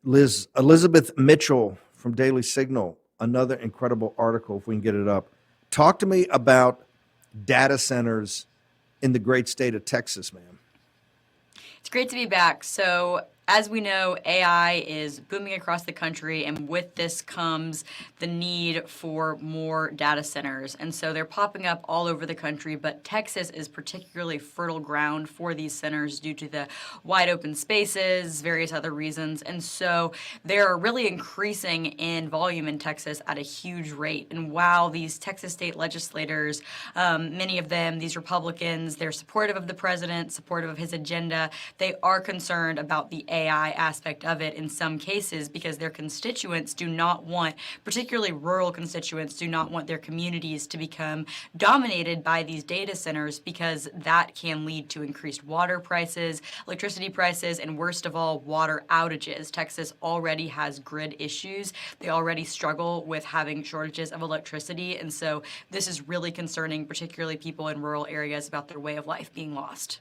Elizabeth Mitchell from Daily Signal, another incredible article, if we can get it up. Talk to me about data centers in the great state of Texas, ma'am. It's great to be back. So, as we know, AI is booming across the country, and with this comes the need for more data centers. And so they're popping up all over the country, but Texas is particularly fertile ground for these centers due to the wide open spaces, various other reasons. And so they're really increasing in volume in Texas at a huge rate. And while these Texas state legislators, many of them, these Republicans, they're supportive of the president, supportive of his agenda, they are concerned about the AI aspect of it in some cases because their constituents do not want, particularly rural constituents, do not want their communities to become dominated by these data centers because that can lead to increased water prices, electricity prices, and worst of all, water outages. Texas already has grid issues. They already struggle with having shortages of electricity, and so this is really concerning, particularly people in rural areas about their way of life being lost.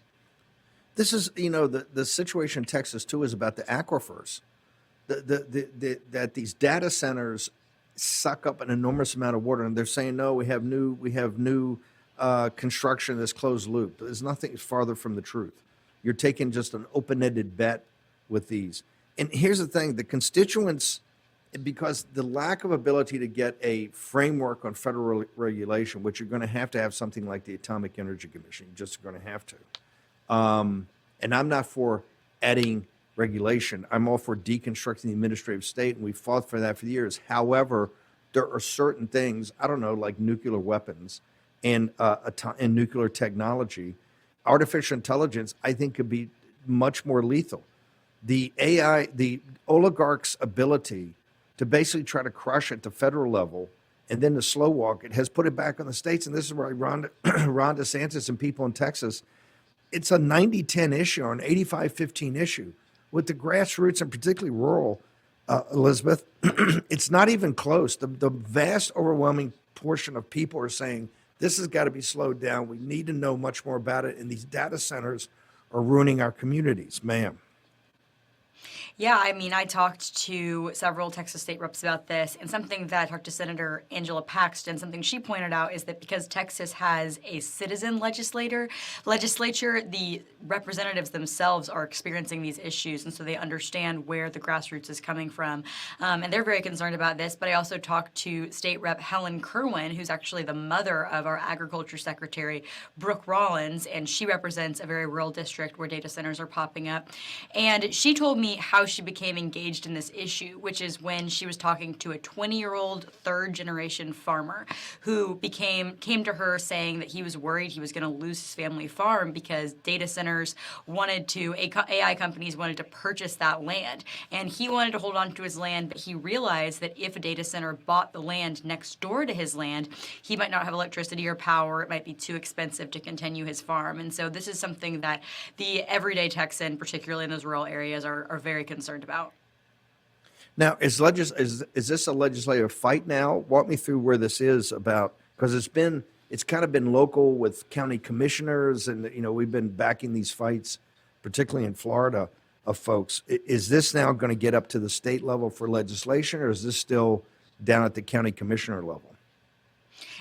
This is, the situation in Texas too is about the aquifers. That these data centers suck up an enormous amount of water, and they're saying no, we have new construction that's closed loop. There's nothing farther from the truth. You're taking just an open-ended bet with these. And here's the thing: the constituents, because the lack of ability to get a framework on federal regulation, which you're going to have something like the Atomic Energy Commission. You're just going to have to. And I'm not for adding regulation. I'm all for deconstructing the administrative state, and we fought for that for years. However, there are certain things, I don't know, like nuclear weapons and nuclear technology. Artificial intelligence, I think, could be much more lethal. The AI, the oligarchs' ability to basically try to crush at the federal level and then to slow walk it has put it back on the states. And this is where Ron DeSantis and people in Texas, it's a 90-10 issue or an 85-15 issue with the grassroots and particularly rural, Elizabeth. It's not even close. The vast, overwhelming portion of people are saying this has got to be slowed down. We need to know much more about it. And these data centers are ruining our communities, ma'am. Yeah, I mean, I talked to several Texas state reps about this, and something that I talked to Senator Angela Paxton, something she pointed out is that because Texas has a citizen legislature, the representatives themselves are experiencing these issues, and so they understand where the grassroots is coming from, and they're very concerned about this. But I also talked to State Rep Helen Kerwin, who's actually the mother of our Agriculture Secretary, Brooke Rollins, and she represents a very rural district where data centers are popping up, and she told me how she became engaged in this issue, which is when she was talking to a 20-year-old third-generation farmer who came to her saying that he was worried he was going to lose his family farm because data centers AI companies wanted to purchase that land. And he wanted to hold on to his land, but he realized that if a data center bought the land next door to his land, he might not have electricity or power. It might be too expensive to continue his farm. And so this is something that the everyday Texan, particularly in those rural areas, are very concerned about. Now, is this a legislative fight now? Walk me through where this is about, because it's kind of been local with county commissioners, and we've been backing these fights, particularly in Florida, of folks. Is this now going to get up to the state level for legislation, or is this still down at the county commissioner level?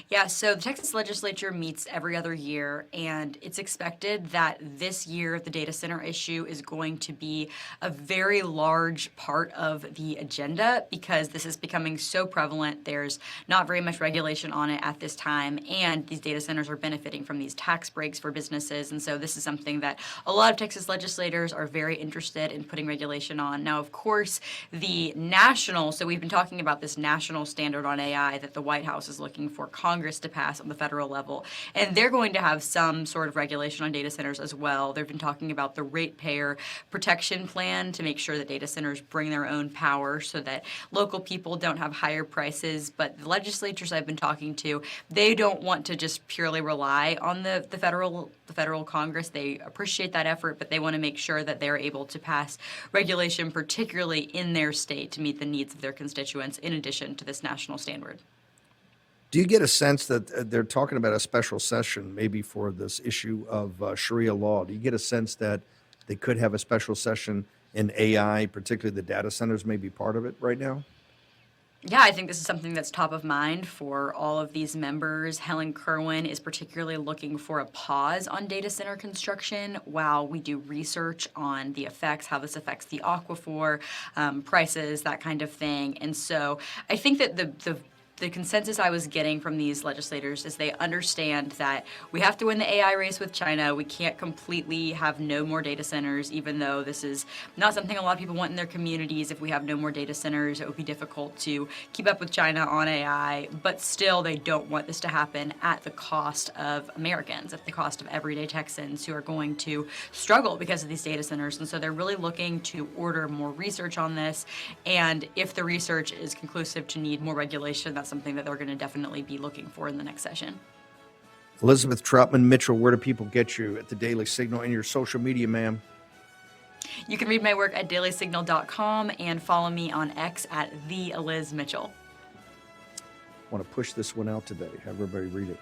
Yeah, so the Texas legislature meets every other year, and it's expected that this year the data center issue is going to be a very large part of the agenda because this is becoming so prevalent. There's not very much regulation on it at this time, and these data centers are benefiting from these tax breaks for businesses, and so this is something that a lot of Texas legislators are very interested in putting regulation on. Now, of course, so we've been talking about this national standard on AI that the White House is looking for Congress to pass on the federal level. And they're going to have some sort of regulation on data centers as well. They've been talking about the ratepayer protection plan to make sure that data centers bring their own power so that local people don't have higher prices. But the legislatures I've been talking to, they don't want to just purely rely on the federal Congress. They appreciate that effort, but they want to make sure that they're able to pass regulation, particularly in their state, to meet the needs of their constituents in addition to this national standard. Do you get a sense that they're talking about a special session maybe for this issue of Sharia law? Do you get a sense that they could have a special session and AI, particularly the data centers, may be part of it right now? Yeah, I think this is something that's top of mind for all of these members. Helen Kerwin is particularly looking for a pause on data center construction while we do research on the effects, how this affects the aquifer, prices, that kind of thing. And so I think that the consensus I was getting from these legislators is they understand that we have to win the AI race with China. We can't completely have no more data centers, even though this is not something a lot of people want in their communities. If we have no more data centers, it would be difficult to keep up with China on AI. But still, they don't want this to happen at the cost of Americans, at the cost of everyday Texans who are going to struggle because of these data centers. And so they're really looking to order more research on this. And if the research is conclusive to need more regulation, that's something that they're going to definitely be looking for in the next session. Elizabeth Troutman Mitchell, where do people get you at the Daily Signal and your social media, ma'am? You can read my work at dailysignal.com and follow me on X at @TheElizMitchell. I want to push this one out today. Have everybody read it.